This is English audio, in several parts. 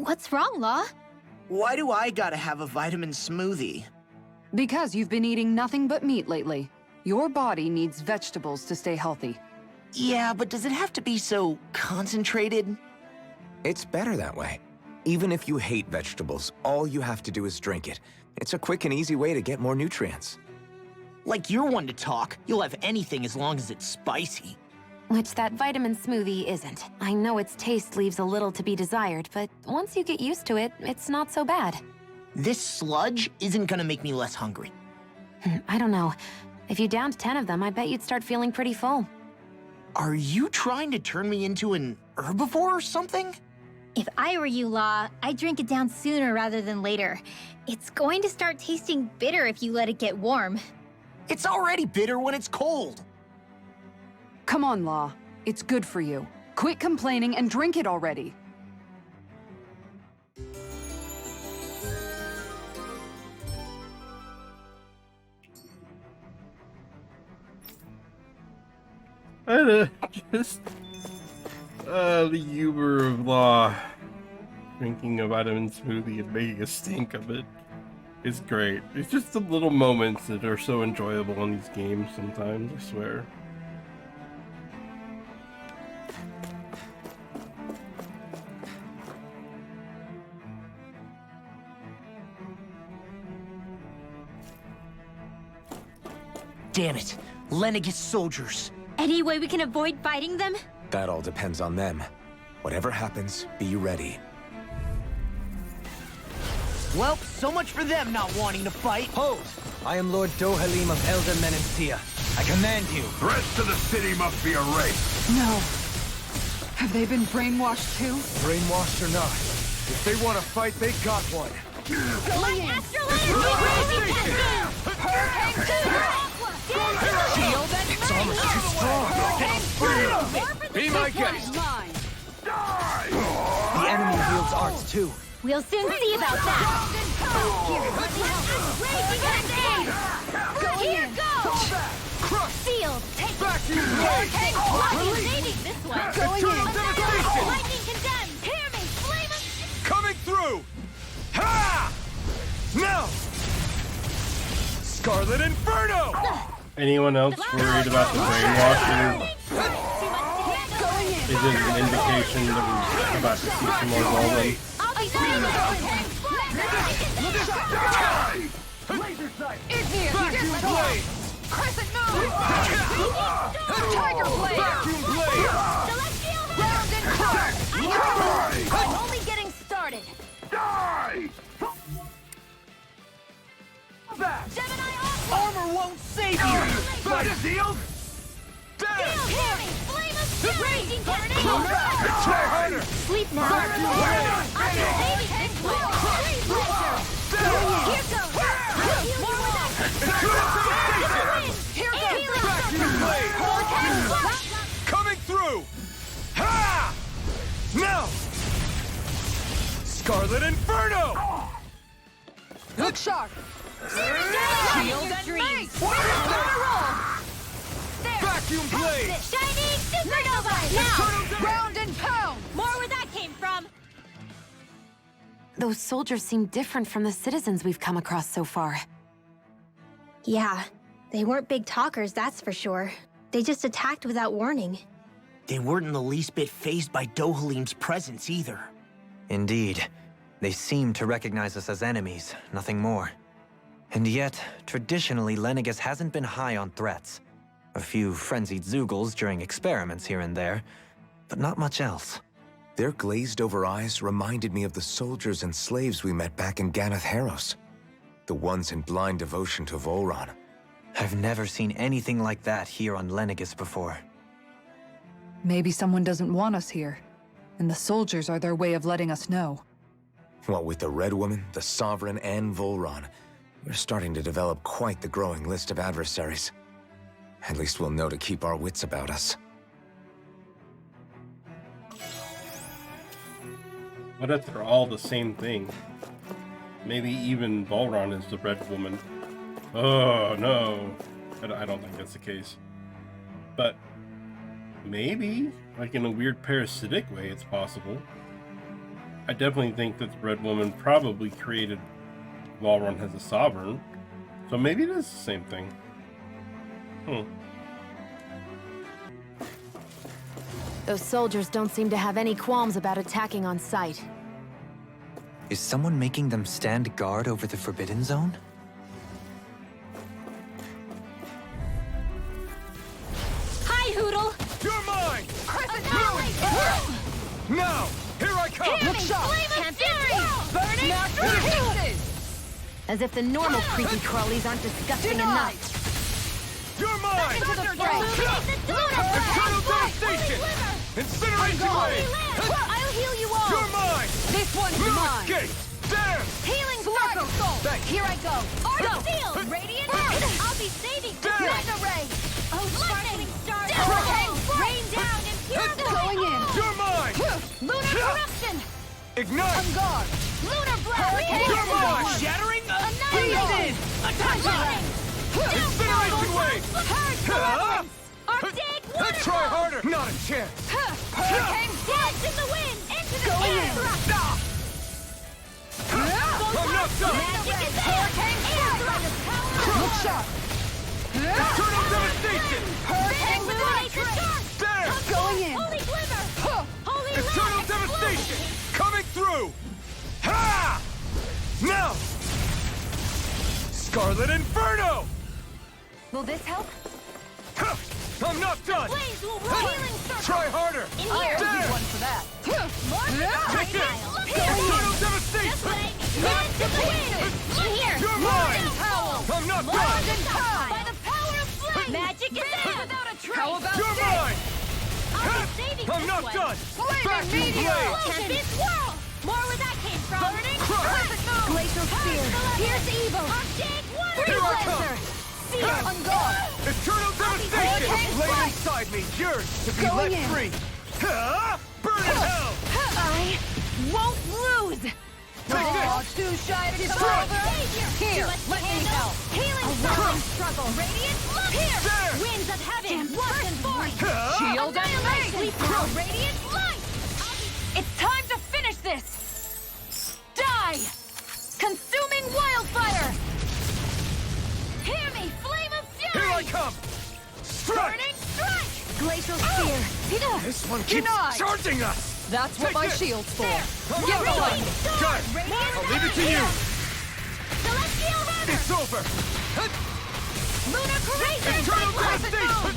What's wrong, Law? Why do I gotta have a vitamin smoothie? Because you've been eating nothing but meat lately. Your body needs vegetables to stay healthy. Yeah, but does it have to be so concentrated? It's better that way. Even if you hate vegetables, all you have to do is drink it. It's a quick and easy way to get more nutrients. Like you're one to talk. You'll have anything as long as it's spicy. Which that vitamin smoothie isn't. I know its taste leaves a little to be desired, but once you get used to it, it's not so bad. This sludge isn't gonna make me less hungry. I don't know. If you downed 10 of them, I bet you'd start feeling pretty full. Are you trying to turn me into an herbivore or something? If I were you, Law, I'd drink it down sooner rather than later. It's going to start tasting bitter if you let it get warm. It's already bitter when it's cold. Come on, Law. It's good for you. Quit complaining and drink it already. And just the humor of Law drinking a vitamin smoothie and making a stink of it is great. It's just the little moments that are so enjoyable in these games sometimes, I swear. Damn it. Lenegis soldiers. Any way we can avoid fighting them? That all depends on them. Whatever happens, be ready. Well, so much for them not wanting to fight. Hold! I am Lord Dohalim of Elder Menencia. I command you. Threats to the city must be erased. No. Have they been brainwashed too? Brainwashed or not, if they want to fight, they got one. Like Astrolabe! Shield and it's almost too strong. Be my guest. The enemy wields arts too. We'll soon see about that. Here goes! Sealed! Take Release! This one! Going in! Lightning condemned! Hear me! Flame of... Coming through! Ha! Now! Scarlet Inferno! Anyone else worried about the brainwashing? Is it an indication that we're about to see some more Golden? Laser sight! It's here! Vacuum blade! Crescent moon! Tiger blade! Vacuum blade! Round and clear! I'm only getting started! Die! Gemini Armor won't save you! Back sealed! Death! Hear me! Flame of raging tornado! Hunter! Sleep now! I'm saving this one! Here goes! More with that! Here goes! Vacuum blade! Coming through! Ha! Now! Scarlet Inferno! Look sharp! Shield and dreams! Vacuum blade! Shining supernova! Now! Round and pound! More where that came from! Those soldiers seem different from the citizens we've come across so far. Yeah, they weren't big talkers, that's for sure. They just attacked without warning. They weren't in the least bit fazed by Dohalim's presence either. Indeed. They seem to recognize us as enemies, nothing more. And yet, traditionally, Lenegis hasn't been high on threats. A few frenzied Zeugles during experiments here and there, but not much else. Their glazed-over eyes reminded me of the soldiers and slaves we met back in Ganath Haros. The ones in blind devotion to Volron. I've never seen anything like that here on Lenegis before. Maybe someone doesn't want us here, and the soldiers are their way of letting us know. What with the Red Woman, the Sovereign, and Volron, we're starting to develop quite the growing list of adversaries. At least we'll know to keep our wits about us. What if they're all the same thing? Maybe even Volron is the Red Woman. Oh, no. I don't think that's the case. But maybe, like in a weird parasitic way, it's possible. I definitely think that the Red Woman probably created Vholran as a sovereign. So maybe it is the same thing. Those soldiers don't seem to have any qualms about attacking on sight. Is someone making them stand guard over the Forbidden Zone? Hi, Hoodle! You're mine! Annihilate! Now! Here I come! Look sharp! Flame of Fury! Burning through! As if the normal creepy crawlies aren't disgusting enough. You're mine! Into the fray! Eternal devastation! Incineration wave! I'll heal you all! You're mine! This one's No mine! escape! There! Healing circle! Thanks. Here I go! Arc field! Radiant! I'll be saving you! There. Mega ray! Oh, lightning! Star! Rain down and purify! Going in! You're mine! Lunar corruption! Ignite! On guard! Lunar blast! You're mine! Shattering? Annihilate! Attacking! Incineration wave! Purge! Arctic water! Try harder! Not a chance! Hurricane blast in the wind! Into the air! I'm not done! Magic is hurricane air! Look sharp! Eternal devastation! Hurricane illuminate! There! Going in! Holy glimmer! Holy Eternal light devastation! Coming through! Ha! Now! Scarlet Inferno! Will this help? Ha! I'm not done! Flames will roar! Healing circle! Try harder! In here! There! For that! More Take this! Eternal devastation! Run to the wind! In here! You're mine! Howl! I'm not Lord done! and power! By the power of flame! Magic is there! Without a trace! How about You're mine! I'll be saving I'm this not one! done! Flaming Vacuum meteor! blade! Tempest whirl! More where that came from! Burning Crush! Glacial spear! Pierce evil! Arctic water! Here I come! Blazer! Seal! On guard! Eternal devastation! Hurricane Lay strike! inside me, yours to be Going let in. free! Ha! Burn in hell! I won't lose! Take this! Too shy to Strike! Here, let me help! Healing circle! Struggle! Radiant look! Here! There! Winds of heaven! Once and forth! Ha! Shield annihilation! Radiant light! It's time to finish this! Die! Consuming wildfire! Hear me! Flame of fury! Here I come! Strike! Burning strike! Glacial spear! This one keeps charging us! That's what Take my this. shield's for. I'm Get not done! ready. Got it! Radiant I'll leave it to you! Celestial hammer! It's over! Lunar correction! Eternal devastation!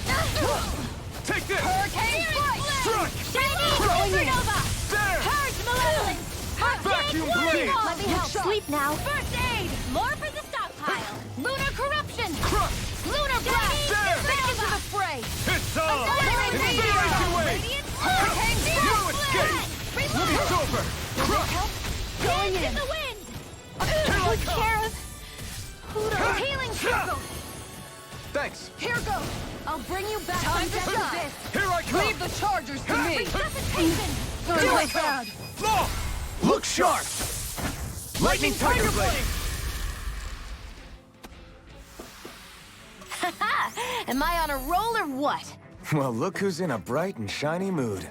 Take this! Hurricane flight! Strike! Shiny supernova! There! Purge malevolence! Vacuum blade! Let me help. Sleep now. First aid! More for the stockpile! Lunar corruption! Crush! Lunar blast! There! Back into the fray! It's on! Incineration Incineration wave! Radiant hurricane No escape! It's over! Crush! Going in! The wind! Take care of... Healing circle! Thanks! Here goes! I'll bring you back from death abyss! Here I come! Leave the chargers to me. Resuscitation! Here I come! Law! Look sharp! Lightning Tiger Blade! Am I on a roll or what? Well, look who's in a bright and shiny mood.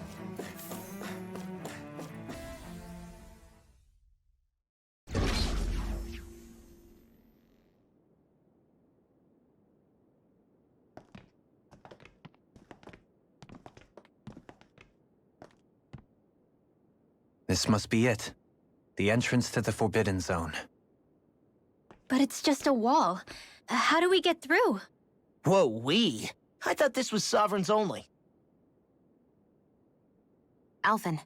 This must be it. The entrance to the Forbidden Zone. But it's just a wall. How do we get through? Whoa, we? I thought this was sovereigns only. Alphen.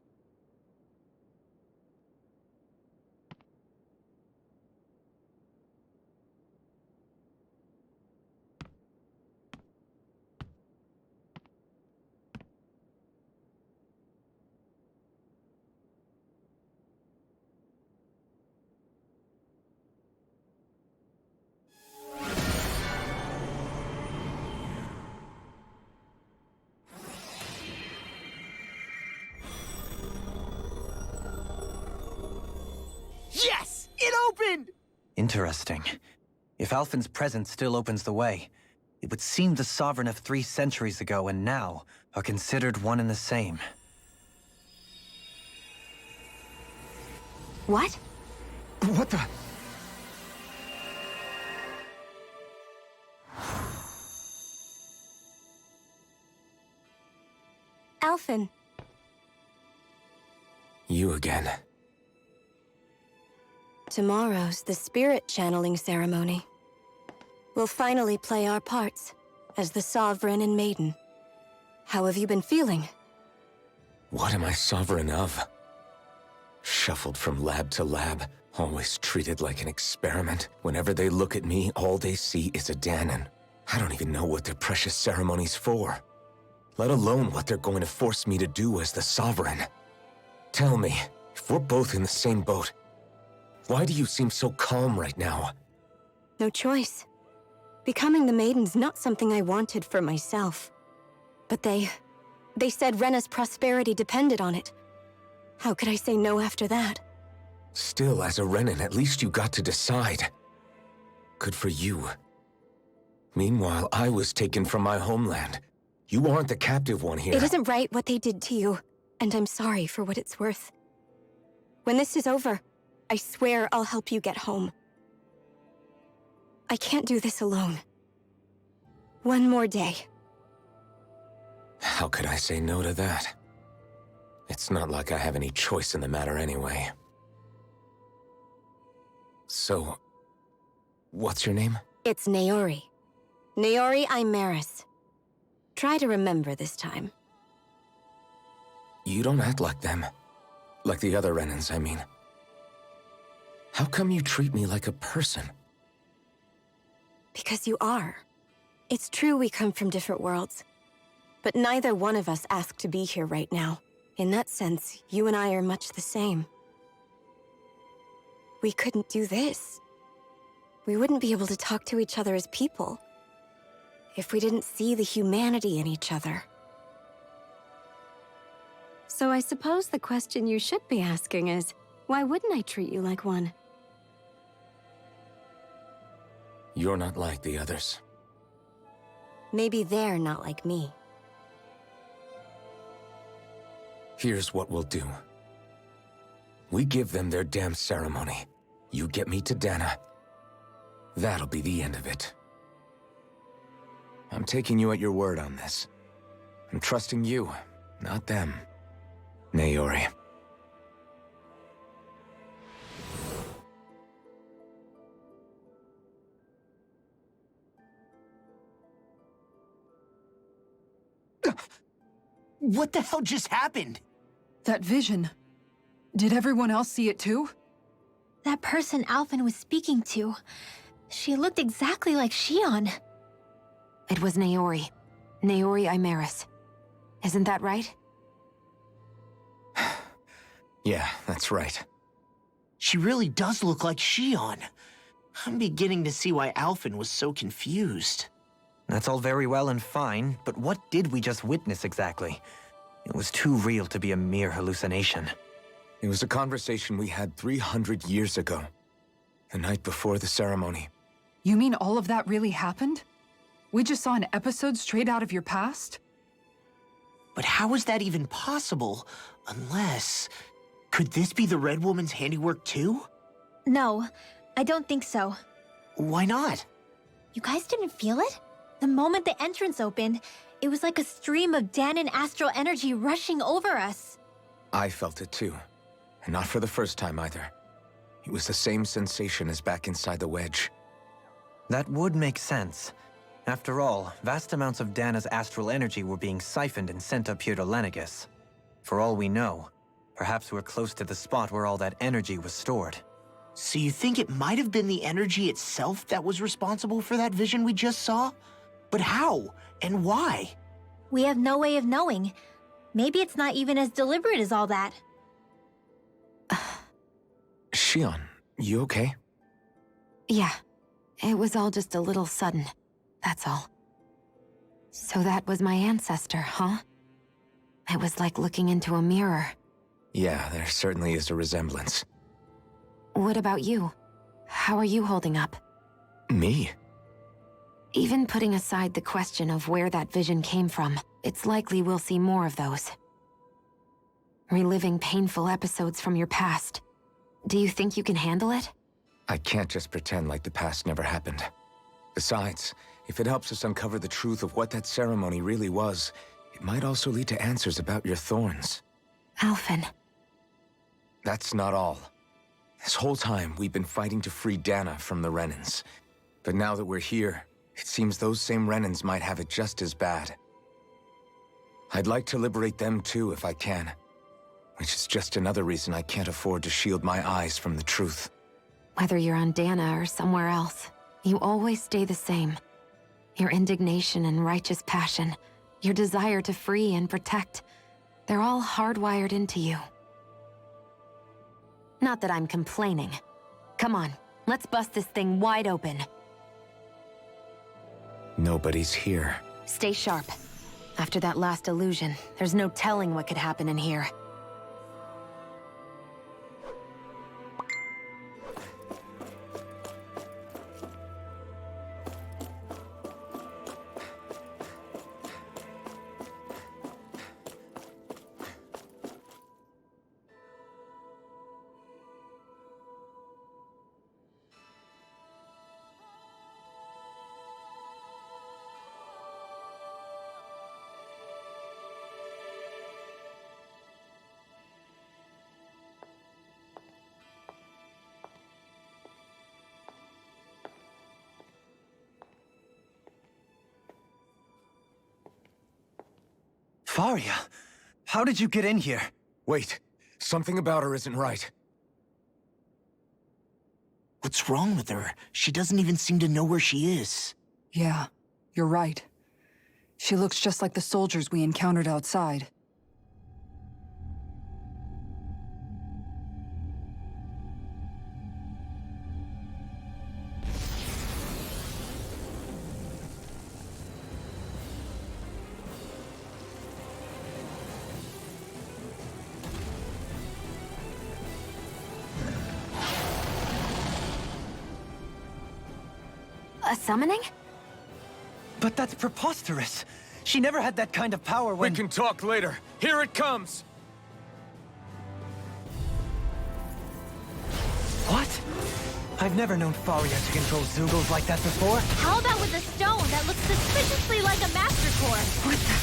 Yes! It opened! Interesting. If Alphen's presence still opens the way, it would seem the Sovereign of 3 centuries ago and now are considered one and the same. What? What the? Alphen. You again. Tomorrow's the spirit channeling ceremony. We'll finally play our parts as the Sovereign and Maiden. How have you been feeling? What am I sovereign of? Shuffled from lab to lab, always treated like an experiment. Whenever they look at me, all they see is a Danon. I don't even know what their precious ceremony's for. Let alone what they're going to force me to do as the Sovereign. Tell me, if we're both in the same boat, why do you seem so calm right now? No choice. Becoming the Maiden's not something I wanted for myself. But they said Rena's prosperity depended on it. How could I say no after that? Still, as a Renan, at least you got to decide. Good for you. Meanwhile, I was taken from my homeland. You aren't the captive one here. It isn't right what they did to you, and I'm sorry for what it's worth. When this is over, I swear I'll help you get home. I can't do this alone. One more day. How could I say no to that? It's not like I have any choice in the matter anyway. So, what's your name? It's Naori. Naori Imaris. Try to remember this time. You don't act like them. Like the other Renans, I mean. How come you treat me like a person? Because you are. It's true we come from different worlds. But neither one of us asked to be here right now. In that sense, you and I are much the same. We couldn't do this. We wouldn't be able to talk to each other as people if we didn't see the humanity in each other. So I suppose the question you should be asking is, why wouldn't I treat you like one? You're not like the others. Maybe they're not like me. Here's what we'll do. We give them their damn ceremony. You get me to Dana. That'll be the end of it. I'm taking you at your word on this. I'm trusting you, not them. Naori. What the hell just happened? That vision. Did everyone else see it too? That person Alphen was speaking to, she looked exactly like Shion. It was Naori. Naori Imaris. Isn't that right? Yeah, that's right. She really does look like Shion. I'm beginning to see why Alphen was so confused. That's all very well and fine, but what did we just witness exactly? It was too real to be a mere hallucination. It was a conversation we had 300 years ago. The night before the ceremony. You mean all of that really happened? We just saw an episode straight out of your past? But how is that even possible? Unless... Could this be the Red Woman's handiwork too? No, I don't think so. Why not? You guys didn't feel it? The moment the entrance opened, it was like a stream of Danon astral energy rushing over us. I felt it too. And not for the first time either. It was the same sensation as back inside the wedge. That would make sense. After all, vast amounts of Dana's astral energy were being siphoned and sent up here to Lenegus. For all we know, perhaps we're close to the spot where all that energy was stored. So you think it might have been the energy itself that was responsible for that vision we just saw? But how? And why? We have no way of knowing. Maybe it's not even as deliberate as all that. Shion, you okay? Yeah. It was all just a little sudden. That's all. So that was my ancestor, huh? It was like looking into a mirror. Yeah, there certainly is a resemblance. What about you? How are you holding up? Me? Even putting aside the question of where that vision came from, it's likely we'll see more of those. Reliving painful episodes from your past. Do you think you can handle it? I can't just pretend like the past never happened. Besides, if it helps us uncover the truth of what that ceremony really was, it might also lead to answers about your thorns. Alphen. That's not all. This whole time, we've been fighting to free Dana from the Renans. But now that we're here, it seems those same Renans might have it just as bad. I'd like to liberate them too if I can. Which is just another reason I can't afford to shield my eyes from the truth. Whether you're on Dana or somewhere else, you always stay the same. Your indignation and righteous passion, your desire to free and protect, they're all hardwired into you. Not that I'm complaining. Come on, let's bust this thing wide open. Nobody's here. Stay sharp. After that last illusion, there's no telling what could happen in here. Faria, how did you get in here? Wait, something about her isn't right. What's wrong with her? She doesn't even seem to know where she is. Yeah, you're right. She looks just like the soldiers we encountered outside. A summoning? But that's preposterous. She never had that kind of power when— We can talk later. Here it comes! What? I've never known Faria to control Zeugles like that before. How about with a stone that looks suspiciously like a Master Core? What the?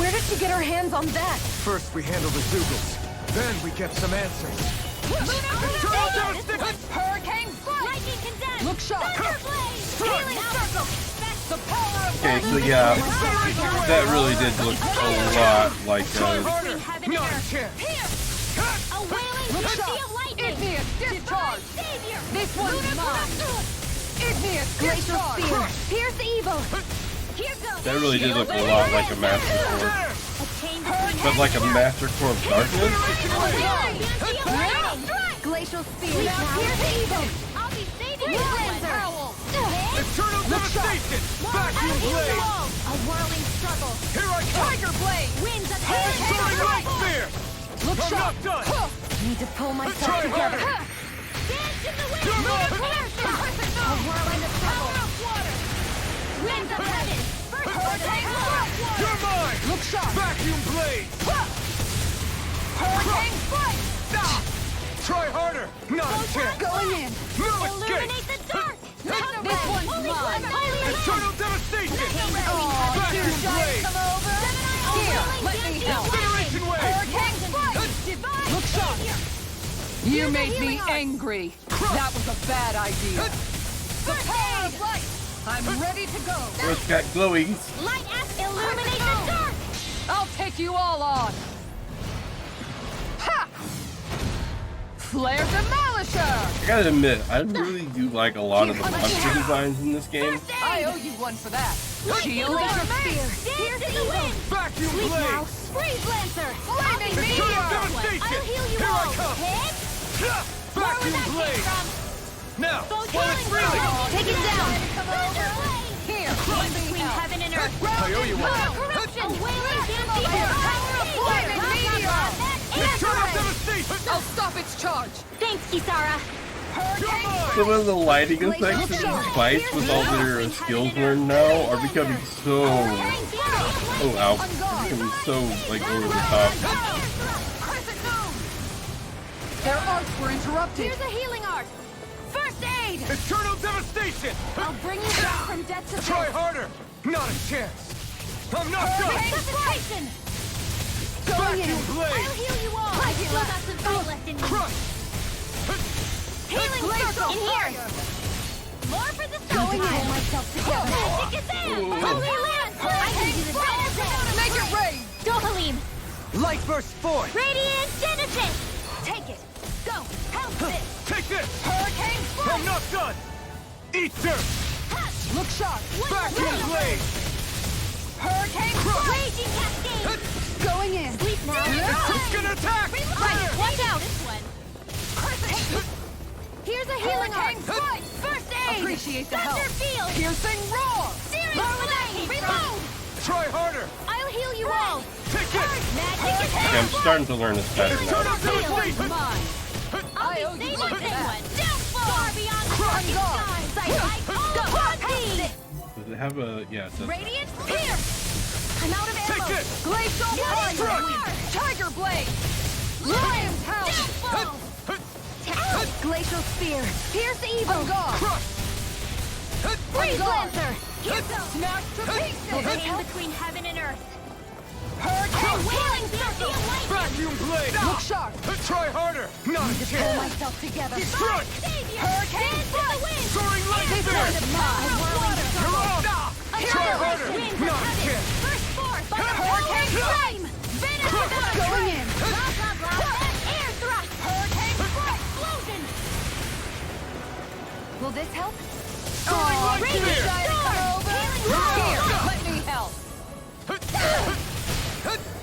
Where did she get her hands on that? First we handle the Zeugles. Then we get some answers. Hurricane Strike! Lightning Condensed! Look sharp! Thunderblade! Healing Circle! The power of Okay, so yeah, that really did look a lot like Between heaven and earth. Pierce! A wailing mercy of lightning! Igneous discharge! Savior! This one's mine! Igneous Glacial discharge! Spear! Pierce the evil! Here goes! that really did look a lot like a Master Core, A chain between but like a Master Core of Darkness. Glacial Spear! Pierce the evil! I'll be saving you, Lancer! Eternal devastation! Vacuum blade! A whirling struggle. Here I come! Tiger blade! Winds of Soaring light spear! Look I'm sharp! not done! Need to pull myself Try together. harder! Dance in the wind! Come on! A whirling of power of water! Winds of heaven! First hurricane blow! You're mine! Look sharp! Vacuum blade! Hurricane strike! Stop! Try harder! Not a chance! Going in! No escape! Illuminate the dark! This one's mine! Eternal devastation! Oh, Vacuum blade! come over! Here, let me help! Incineration wave! Hurricane strike! Look sharp! You made me angry. That was a bad idea. The power of light! I'm ready to go. It's got glowings. Light ass illuminate the dark! I'll take you all on. Ha! Flare Demolisher! I gotta admit, I really do like a lot of the monster designs in this game. I owe you one for that. Shield Glacial Spear! Dance in the wind! Vacuum Sleep now! blade! Freeze Lancer! Flaming I'll be meteor! I'll Devastation! heal you Here I all! come! Hit! Where was Vacuum that came blade! from? Now, Go while it's reeling! Take it down! Thunderblade! Here, Chain let me between help. heaven and earth! I owe you one! Corruption! A wailing dance Here, power of flaming meteor! Eternal devastation! I'll stop its charge. Thanks, Kisara! Some of the lighting effects in these fights with all their skills learned now are becoming so... Oh, ow. Becoming so, like, over the top. Their arts were interrupted. Here's a healing art. First aid. Eternal devastation! I'll bring you back from death to Try death. harder! Not a chance! I'm not done! Resuscitation. Vacuum blade! I'll heal you all. I still got some fight left in me. Crush! Healing circle. In here. More for the soul. Pull myself together. Magic is in. Holy Lance. I can do this all day. Make it rain! Dohalim. Light burst forth! Radiant Genesis. Take it. Go. Help this. Take this! Hurricane I'm not done! Eat dirt! Look sharp! Vacuum blade! Hurricane Raging Cascade. Going in! Sleep now. It's gonna attack! Right, watch out. This one. Here's a healing art. First aid. Appreciate the help. Thunder field. Piercing roar! Reload. Try harder! I'll heal you all. Take it! Magic is Okay, I'm starting to learn this better now. Eternal devastation! Mine! I owe you one for this that. one. Downfall. Far beyond the On darkest guard. skies. Go. Help. Does it have a... Yeah, it says... Radiant pierce. I'm out of ammo. Take this! Glacial Fire. fire! Tiger blade! Lion's house! Downfall. Glacial spear! Pierce evil! On guard! Crush! Freeze guard. lancer. Smash to Will pieces! in between heaven and earth. Hurricane! Healing circle. Vacuum blade! Look sharp! Try harder! Not a Pull chance! myself together! Destroy! Savior. Hurricane Dance in the wind. Soaring light This spear! one is mine! You're off! Try harder! Wind from Not a heaven. chance! First force. Hurricane flame. Vanish without a Going trace. in! Blah, blah, blah. Air thrust. Hurricane explosion. Will this help? Soaring light Raging spear! storm. Healing Here, roar. let me help!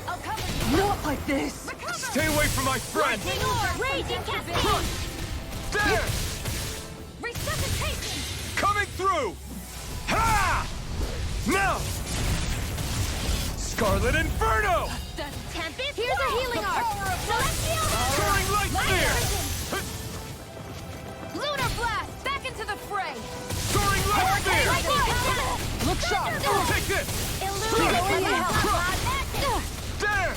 I'll cover you. Not like this! Stay away from my friend! Lightning orb. Raging cascade. There! Resuscitation. Coming through! Ha! Now! Scarlet Inferno! Tempest. Here's a healing art. Celestial. Soaring light spear! Lunar blast. Back into the fray. Soaring light spear! Look sharp! Take this! There!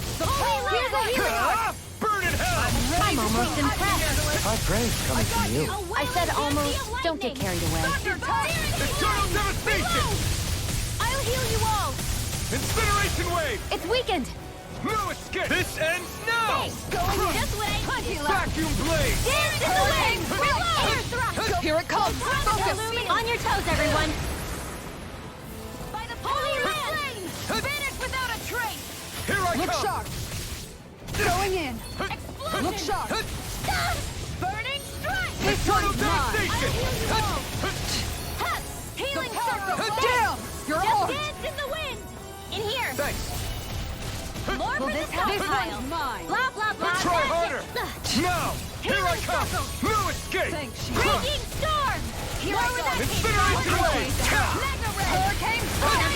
Here's a healing art. Ah! Burn in hell! I'm almost impressed. High praise coming from you. I said almost. Don't get carried away. Eternal devastation! I'll heal you all. Incineration wave! It's weakened. No escape! This ends now! Going this way. Vacuum blade! Dance in the wind. Air thrust. Here it comes! Focus! On your toes, everyone. By the holy land. Vanish without a trace. Here I Look come! sharp! Going in! Explosion. Look sharp! Burning strike. This Eternal one's mine! devastation! Healing circle. Damn! You're Just on! dance in the wind. In here. Thanks! More for the This stockpile. one's mine! Blah, blah, blah. Try harder! Now! Here I Healing come! circle. No escape! Thanks, she Raging storm. Here I go. Incineration wave! Hurricane fire!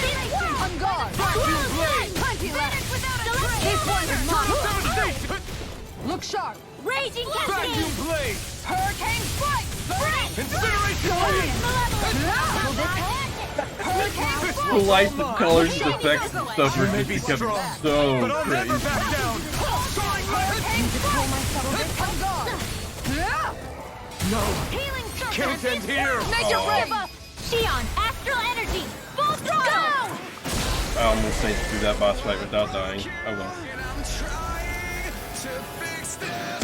On guard! Vacuum blade! Plenty left! Vanish without a trace. This one's mine! Devastation! Look sharp! Raging Vacuum cascade. blade! Hurricane strike! Incineration Going wave! in! Will this help? Hurricane The lights and colors and effects and stuff are just becoming so But I'll never crazy. back down! Soaring light! On guard! No! Healing circle. Can't end here! Make it rain! Shion, astral energy. Full throttle. I almost made it through that boss fight without dying. Oh well. I'm trying to fix this.